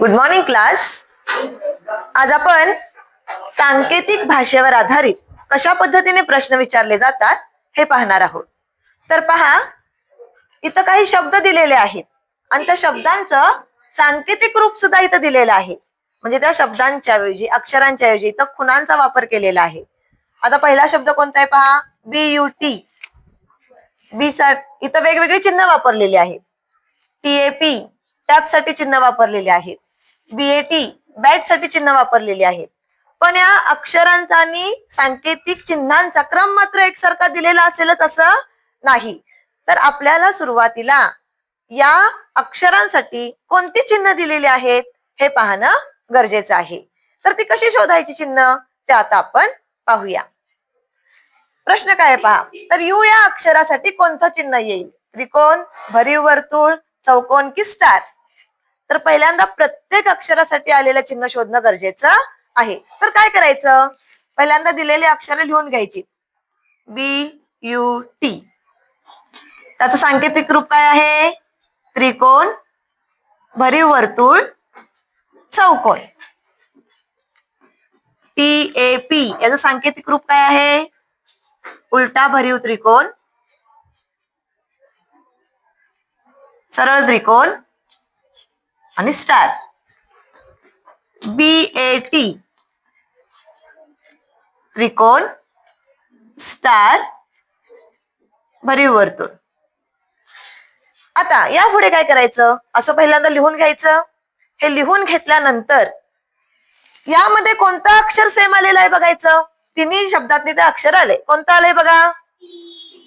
Good morning class. आज आपण सांकेतिक भाषेवर आधारित कशा पद्धतीने प्रश्न विचारले जातात हे पाहणार आहोत. तर पहा, इथं काही शब्द दिलेले आहेत आणि त्या शब्दांचं सांकेतिक रूप सुद्धा इथं दिलेलं आहे. म्हणजे त्या शब्दांच्या ऐवजी, अक्षरांच्या ऐवजी इथं खुणांचा वापर केलेला आहे. आता पहिला शब्द कोणता आहे पहा, BUT. बी इथं वेगवेगळी चिन्ह वापरलेली आहेत. TAP टॅप साठी चिन्ह वापरलेले आहेत. BAT बॅट साठी चिन्ह वापरलेले आहेत. पण या अक्षरांचा आणि सांकेतिक चिन्हांचा क्रम मात्र एकसारखा दिलेला असेलच असं नाही. तर आपल्याला सुरुवातीला या अक्षरांसाठी कोणती चिन्ह दिलेली आहेत हे पाहणं गरजेचं आहे. तर ती कशी शोधायची चिन्ह ते आता आपण पाहूया. प्रश्न काय पहा, तर यू या अक्षरासाठी कोणतं चिन्ह येईल? त्रिकोण, भरीव वर्तुळ, चौकोन की स्टार? तर पहिल्यांदा प्रत्येक अक्षरासाठी आलेलं चिन्ह शोधणं गरजेचं आहे. तर काय करायचं, पहिल्यांदा दिलेली अक्षरे लिहून घ्यायची. BUT त्याचं सांकेतिक रूप काय आहे? त्रिकोण, भरीव वर्तुळ, चौकोन. TAP याचं सांकेतिक रूप काय आहे? उलटा भरीव त्रिकोण, सरळ त्रिकोण आणि स्टार. BAT त्रिकोण, स्टार, भरीव वर्तुळ. आता या पुढे काय करायचं, असं पहिल्यांदा लिहून घ्यायचं. हे लिहून घेतल्यानंतर यामध्ये कोणतं अक्षर सेम आलेलं आहे बघायचं. तिन्ही शब्दातनी ते अक्षर आले. कोणतं आलंय बघा,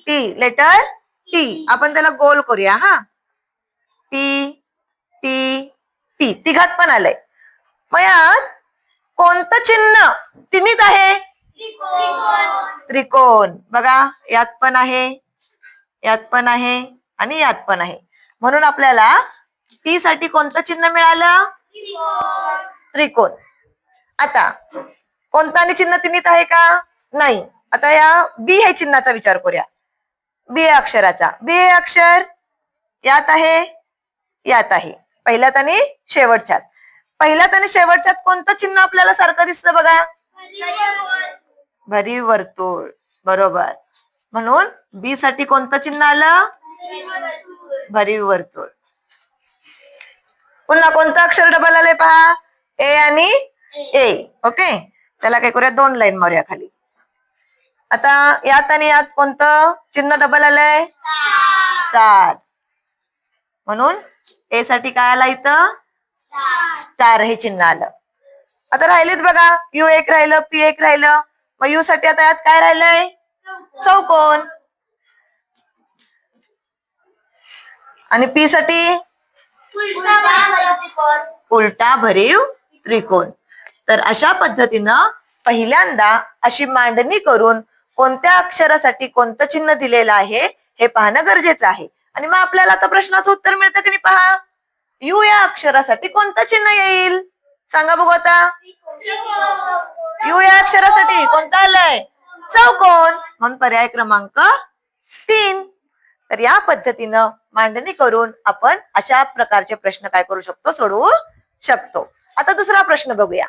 टी, लेटर टी. आपण त्याला गोल करूया. हा, टी टी टी, तिघात पण आलंय. मग यात कोणतं चिन्ह तिन्हीत आहे? त्रिकोण. बघा, यात पण आहे, यात पण आहे आणि यात पण आहे. म्हणून आपल्याला टी साठी कोणतं चिन्ह मिळालं? त्रिकोण. आता कोणतं आणि चिन्ह तिन्हीत आहे का? नाही. आता या बी हे चिन्हाचा विचार करूया. बी अक्षराचा. बी हे अक्षर यात आहे, यात आहे, पहिल्यात आणि शेवटच्यात. पहिल्यात आणि शेवटच्यात कोणतं चिन्ह आपल्याला सारखं दिसतं बघा? भरीव वर्तुळ. बरोबर. म्हणून बी साठी कोणतं चिन्ह आलं? भरीव वर्तुळ. पुन्हा कोणतं अक्षर डबल आलंय पहा? ए आणि ए. ओके, त्याला काय करूया, 2 लाईन मारूया खाली. आता यात आणि यात कोणतं चिन्ह डबल आलंय? स्टार. म्हणून ए साठी काय आला इथं? स्टार हे चिन्ह आलं. आता राहिलेत बघा, यू एक राहिलं, पी एक राहिलं. मग यू साठी आता यात काय राहिलंय? चौकोन. आणि पी साठी उलटा भरीव त्रिकोण. तर अशा पद्धतीनं पहिल्यांदा अशी मांडणी करून कोणत्या अक्षरासाठी कोणतं चिन्ह दिलेलं आहे हे पाहणं गरजेचं आहे. आणि मग आपल्याला आता प्रश्नाचं उत्तर मिळतं की नाही पहा. यू या अक्षरासाठी कोणतं चिन्ह येईल सांगा बघू. आता यू या अक्षरासाठी कोणतं आलंय? चौकोन. म्हणून पर्याय क्रमांक 3. तर या पद्धतीनं मांडणी करून आपण अशा प्रकारचे प्रश्न काय करू शकतो, सोडवू शकतो. आता दुसरा प्रश्न बघूया.